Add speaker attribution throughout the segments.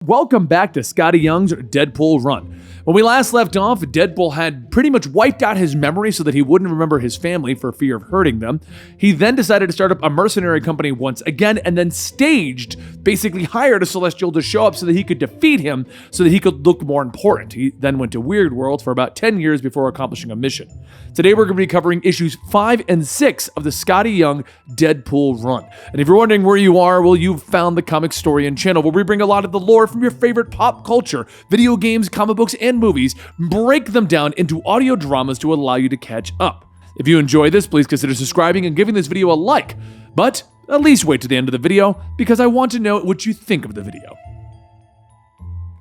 Speaker 1: welcome back to Scotty Young's Deadpool run. When we last left off, Deadpool had pretty much wiped out his memory so that he wouldn't remember his family for fear of hurting them. He then decided to start up a mercenary company once again and then basically hired a Celestial to show up so that he could defeat him so that he could look more important. He then went to Weird World for about 10 years before accomplishing a mission. Today we're going to be covering issues 5 and 6 of the Scotty Young Deadpool run. And if you're wondering where you are, well, you've found the Comicstorian channel where we bring a lot of the lore from your favorite pop culture, video games, comic books, and movies, break them down into audio dramas to allow you to catch up. If you enjoy this, please consider subscribing and giving this video a like, but at least wait to the end of the video because I want to know what you think of the video.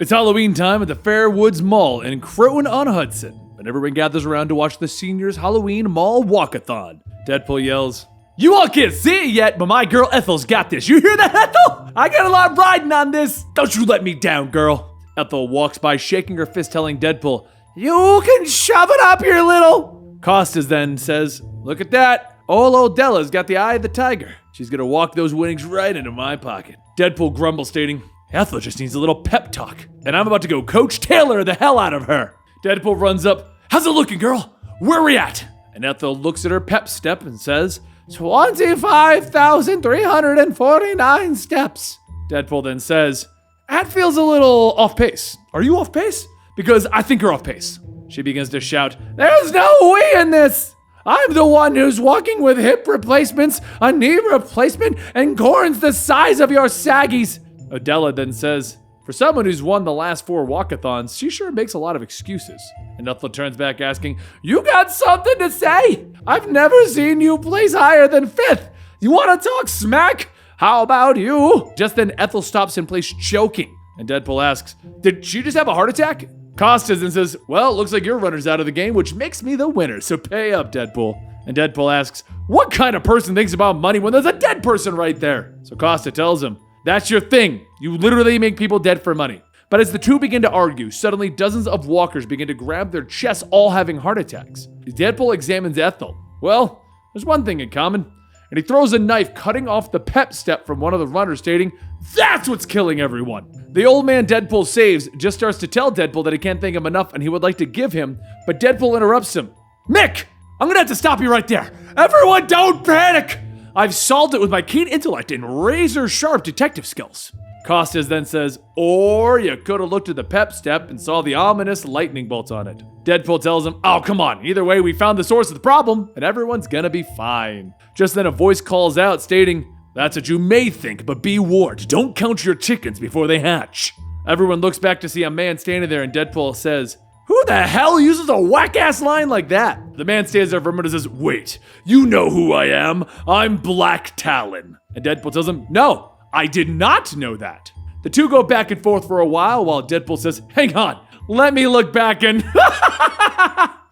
Speaker 1: It's Halloween time at the Fairwoods Mall in Croton-on-Hudson, and everyone gathers around to watch the seniors' Halloween Mall Walkathon. Deadpool yells, "You all can't see it yet, but my girl Ethel's got this. You hear that, Ethel? I got a lot riding on this. Don't you let me down, girl." Ethel walks by shaking her fist telling Deadpool, "You can shove it up your little..." Costas then says, "Look at that. Old Della's got the eye of the tiger. She's gonna walk those winnings right into my pocket." Deadpool grumbles stating, "Ethel just needs a little pep talk, and I'm about to go Coach Taylor the hell out of her." Deadpool runs up, "How's it looking, girl? Where we at?" And Ethel looks at her pep step and says, 25,349 steps. Deadpool then says, "That feels a little off pace. Are you off pace? Because I think you're off pace." She begins to shout, "There's no we in this. I'm the one who's walking with hip replacements, a knee replacement, and corns the size of your saggies." Odella then says, "For someone who's won the last 4 walkathons, she sure makes a lot of excuses." And Ethel turns back asking, "You got something to say? I've never seen you place higher than 5th. You want to talk smack? How about you?" Just then Ethel stops in place choking. And Deadpool asks, "Did she just have a heart attack?" Costas then says, "Well, it looks like your runner's out of the game, which makes me the winner, so pay up, Deadpool." And Deadpool asks, "What kind of person thinks about money when there's a dead person right there?" So Costa tells him, "That's your thing. You literally make people dead for money." But as the two begin to argue, suddenly dozens of walkers begin to grab their chests, all having heart attacks. Deadpool examines Ethel. Well, there's one thing in common. And he throws a knife, cutting off the pep step from one of the runners, stating, "That's what's killing everyone." The old man Deadpool saves just starts to tell Deadpool that he can't thank him enough and he would like to give him, but Deadpool interrupts him. "Mick, I'm gonna have to stop you right there. Everyone don't panic. I've solved it with my keen intellect and razor-sharp detective skills." Costas then says, "Or you could have looked at the pep step and saw the ominous lightning bolt on it." Deadpool tells him, "Oh, come on. Either way, we found the source of the problem, and everyone's gonna be fine." Just then a voice calls out stating, "That's what you may think, but be warned. Don't count your chickens before they hatch." Everyone looks back to see a man standing there, and Deadpool says, "Who the hell uses a whack-ass line like that?" The man stands there for a minute and says, "Wait, you know who I am. I'm Black Talon." And Deadpool tells him, "No, I did not know that." The two go back and forth for a while Deadpool says, "Hang on, let me look back and..."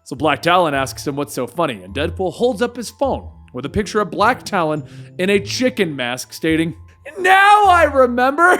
Speaker 1: So Black Talon asks him what's so funny, and Deadpool holds up his phone with a picture of Black Talon in a chicken mask stating, "Now I remember."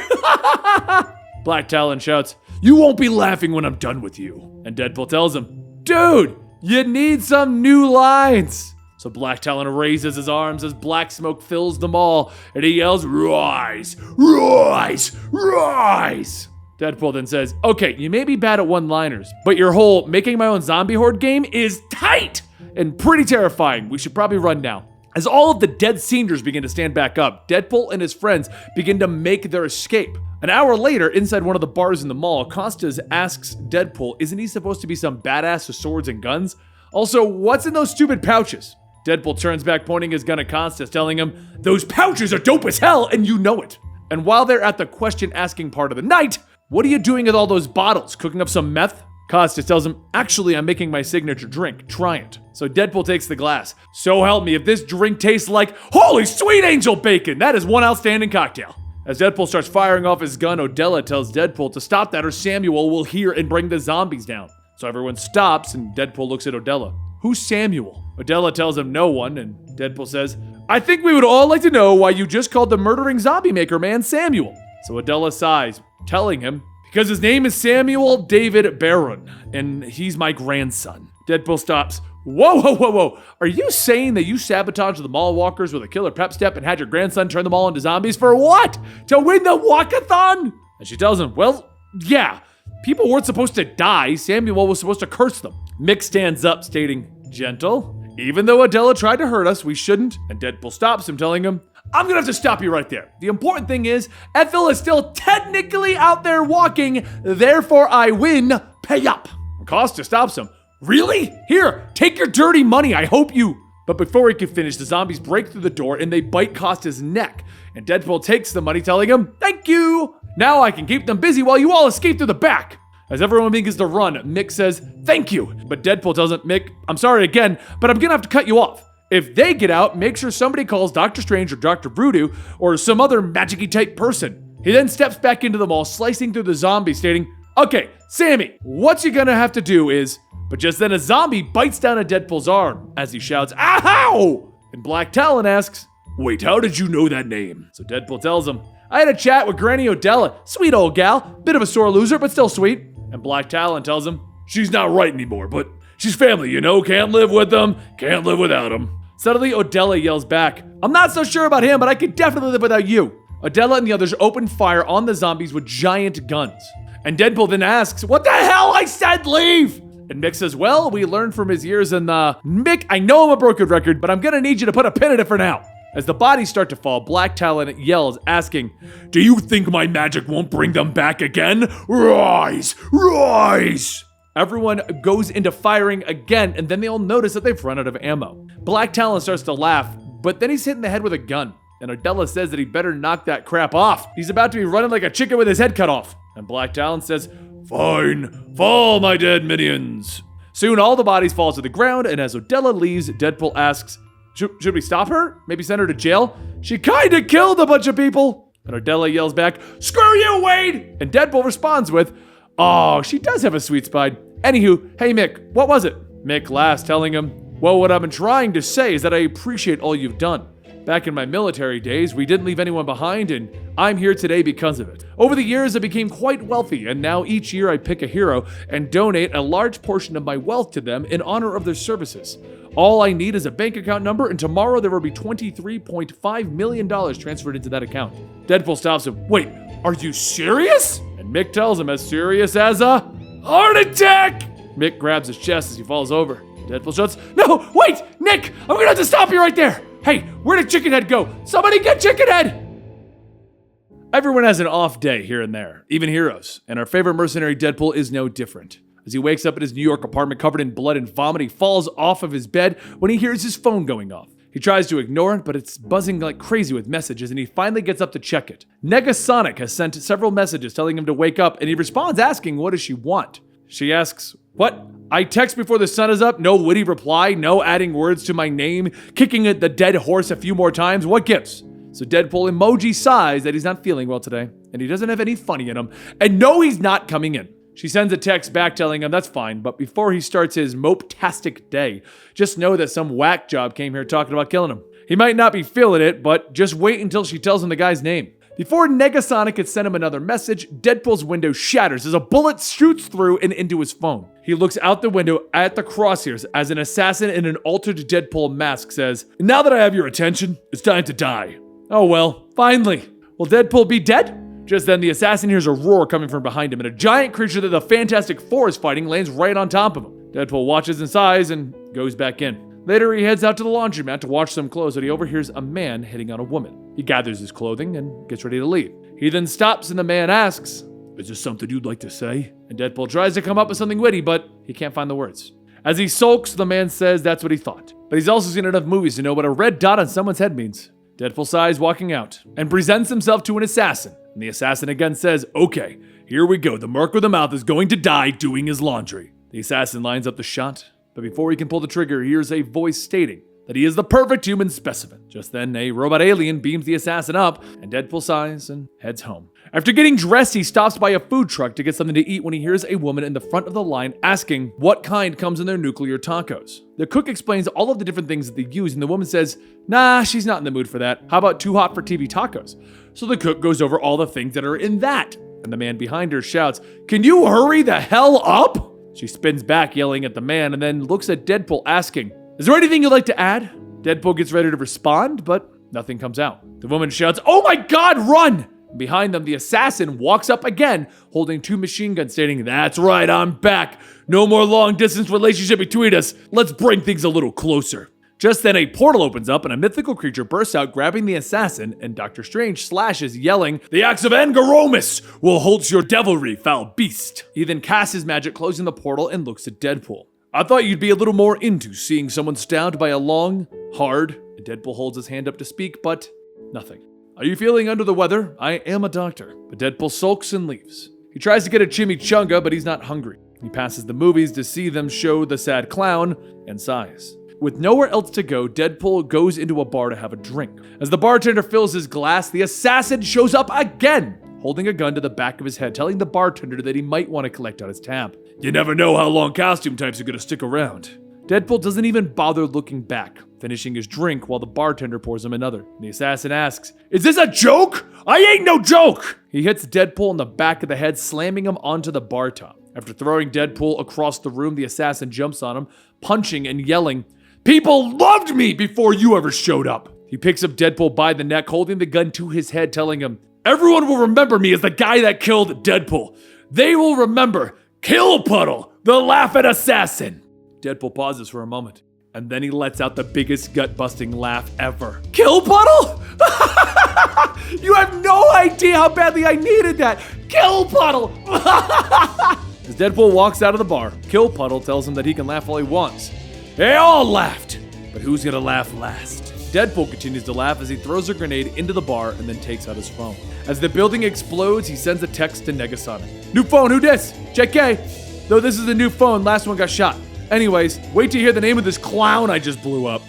Speaker 1: Black Talon shouts, "You won't be laughing when I'm done with you." And Deadpool tells him, "Dude, you need some new lines." So Black Talon raises his arms as black smoke fills the mall, and he yells, "Rise, rise, rise." Deadpool then says, "Okay, you may be bad at one-liners, but your whole making my own zombie horde game is tight and pretty terrifying. We should probably run now." As all of the dead seniors begin to stand back up, Deadpool and his friends begin to make their escape. An hour later, inside one of the bars in the mall, Costas asks Deadpool, isn't he supposed to be some badass with swords and guns? Also, what's in those stupid pouches? Deadpool turns back, pointing his gun at Costas, telling him, "Those pouches are dope as hell, and you know it." And while they're at the question-asking part of the night, "What are you doing with all those bottles? Cooking up some meth?" Costas tells him, "Actually, I'm making my signature drink. Try it." So Deadpool takes the glass. "So help me, if this drink tastes like holy sweet angel bacon, that is one outstanding cocktail." As Deadpool starts firing off his gun, Odella tells Deadpool to stop that or Samuel will hear and bring the zombies down. So everyone stops and Deadpool looks at Odella. "Who's Samuel?" Odella tells him no one, and Deadpool says, "I think we would all like to know why you just called the murdering zombie maker man Samuel." So Odella sighs, telling him, "Because his name is Samuel David Barron, and he's my grandson." Deadpool stops. Whoa. Are you saying that you sabotaged the mall walkers with a killer pep step and had your grandson turn them all into zombies for what? To win the walkathon? And she tells him, well, yeah, people weren't supposed to die. Samuel was supposed to curse them. Mick stands up, stating, gentle, even though Adela tried to hurt us, we shouldn't. And Deadpool stops him, telling him, I'm gonna have to stop you right there. The important thing is, Ethel is still technically out there walking, therefore I win, pay up. And Costa stops him. Really? Here, take your dirty money, I hope you. But before he can finish, the zombies break through the door and they bite Costa's neck. And Deadpool takes the money, telling him, thank you. Now I can keep them busy while you all escape through the back. As everyone begins to run, Mick says, thank you. But Deadpool tells him, Mick, I'm sorry again, but I'm gonna have to cut you off. If they get out, make sure somebody calls Dr. Strange or Dr. Voodoo or some other magic-y type person. He then steps back into the mall, slicing through the zombies, stating, okay, Sammy, what you're gonna have to do is, but just then a zombie bites down at Deadpool's arm as he shouts, ow! And Black Talon asks, wait, how did you know that name? So Deadpool tells him, I had a chat with Granny Odella, sweet old gal, bit of a sore loser, but still sweet. And Black Talon tells him, she's not right anymore, but she's family, you know, can't live with them, can't live without them. Suddenly, Odella yells back, I'm not so sure about him, but I could definitely live without you. Odella and the others open fire on the zombies with giant guns. And Deadpool then asks, what the hell? I said leave! And Mick says, well, we learned from his years in the... Mick, I know I'm a broken record, but I'm gonna need you to put a pin in it for now. As the bodies start to fall, Black Talon yells, asking, do you think my magic won't bring them back again? Rise! Rise! Everyone goes into firing again, and then they all notice that they've run out of ammo. Black Talon starts to laugh, but then he's hit in the head with a gun. And Odella says that he better knock that crap off. He's about to be running like a chicken with his head cut off. And Black Talon says, fine, fall my dead minions. Soon all the bodies fall to the ground, and as Odella leaves, Deadpool asks, should we stop her? Maybe send her to jail? She kinda killed a bunch of people. And Odella yells back, screw you, Wade! And Deadpool responds with, oh, she does have a sweet spine. Anywho, hey Mick, what was it? Mick laughs, telling him, well, what I've been trying to say is that I appreciate all you've done. Back in my military days, we didn't leave anyone behind, and I'm here today because of it. Over the years, I became quite wealthy, and now each year I pick a hero and donate a large portion of my wealth to them in honor of their services. All I need is a bank account number, and tomorrow there will be $23.5 million transferred into that account. Deadpool stops him. Wait, are you serious? And Mick tells him, as serious as a heart attack! Mick grabs his chest as he falls over. Deadpool shouts, no, wait, Nick, I'm gonna have to stop you right there. Hey, where did Chickenhead go? Somebody get Chickenhead! Everyone has an off day here and there, even heroes, and our favorite mercenary Deadpool is no different. As he wakes up in his New York apartment covered in blood and vomit, he falls off of his bed when he hears his phone going off. He tries to ignore it, but it's buzzing like crazy with messages, and he finally gets up to check it. Negasonic has sent several messages telling him to wake up, and he responds asking, what does she want? She asks, what? I text before the sun is up, no witty reply, no adding words to my name, kicking at the dead horse a few more times, what gives? So Deadpool emoji sighs that he's not feeling well today, and he doesn't have any funny in him, and no, he's not coming in. She sends a text back telling him that's fine, but before he starts his mope-tastic day, just know that some whack job came here talking about killing him. He might not be feeling it, but just wait until she tells him the guy's name. Before Negasonic had sent him another message, Deadpool's window shatters as a bullet shoots through and into his phone. He looks out the window at the crosshairs as an assassin in an altered Deadpool mask says, now that I have your attention, it's time to die. Oh well, finally. Will Deadpool be dead? Just then, the assassin hears a roar coming from behind him, and a giant creature that the Fantastic Four is fighting lands right on top of him. Deadpool watches and sighs and goes back in. Later, he heads out to the laundromat to wash some clothes, but he overhears a man hitting on a woman. He gathers his clothing and gets ready to leave. He then stops, and the man asks, is there something you'd like to say? And Deadpool tries to come up with something witty, but he can't find the words. As he sulks, the man says that's what he thought. But he's also seen enough movies to know what a red dot on someone's head means. Deadpool sighs, walking out, and presents himself to an assassin. And the assassin again says, okay, here we go. The merc with the mouth is going to die doing his laundry. The assassin lines up the shot, but before he can pull the trigger, he hears a voice stating that he is the perfect human specimen. Just then, a robot alien beams the assassin up, and Deadpool sighs and heads home. After getting dressed, he stops by a food truck to get something to eat when he hears a woman in the front of the line asking what kind comes in their nuclear tacos. The cook explains all of the different things that they use, and the woman says, nah, she's not in the mood for that. How about too hot for TV tacos? So the cook goes over all the things that are in that, and the man behind her shouts, can you hurry the hell up? She spins back, yelling at the man, and then looks at Deadpool asking, is there anything you'd like to add? Deadpool gets ready to respond, but nothing comes out. The woman shouts, oh my God, run! Behind them, the assassin walks up again, holding 2 machine guns, stating, "That's right, I'm back. No more long-distance relationship between us. Let's bring things a little closer." Just then, a portal opens up and a mythical creature bursts out, grabbing the assassin, and Doctor Strange slashes, yelling, "The axe of Angaromus will halt your devilry, foul beast." He then casts his magic, closing the portal, and looks at Deadpool. "I thought you'd be a little more into seeing someone stabbed by a long, hard..." And Deadpool holds his hand up to speak, but nothing. "Are you feeling under the weather? I am a doctor." But Deadpool sulks and leaves. He tries to get a chimichanga, but he's not hungry. He passes the movies to see them show the sad clown and sighs. With nowhere else to go, Deadpool goes into a bar to have a drink. As the bartender fills his glass, the assassin shows up again, holding a gun to the back of his head, telling the bartender that he might want to collect on his tab. "You never know how long costume types are going to stick around." Deadpool doesn't even bother looking back, finishing his drink while the bartender pours him another. The assassin asks, "Is this a joke? I ain't no joke!" He hits Deadpool in the back of the head, slamming him onto the bar top. After throwing Deadpool across the room, the assassin jumps on him, punching and yelling, "People loved me before you ever showed up." He picks up Deadpool by the neck, holding the gun to his head, telling him, "Everyone will remember me as the guy that killed Deadpool. They will remember Kill Puddle, the laughing assassin." Deadpool pauses for a moment, and then he lets out the biggest gut-busting laugh ever. "Kill Puddle? You have no idea how badly I needed that. Kill Puddle!" As Deadpool walks out of the bar, Kill Puddle tells him that he can laugh all he wants. They all laughed, but who's gonna laugh last? Deadpool continues to laugh as he throws a grenade into the bar and then takes out his phone. As the building explodes, he sends a text to Negasonic. "New phone, who dis? JK. Though this is a new phone, last one got shot. Anyways, wait to hear the name of this clown I just blew up."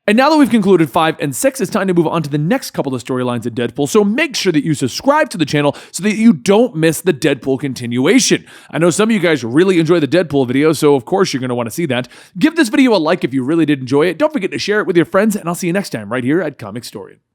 Speaker 1: And now that we've concluded 5 and 6, it's time to move on to the next couple of storylines of Deadpool, so make sure that you subscribe to the channel so that you don't miss the Deadpool continuation. I know some of you guys really enjoy the Deadpool videos, so of course you're going to want to see that. Give this video a like if you really did enjoy it. Don't forget to share it with your friends, and I'll see you next time right here at Comicstorian.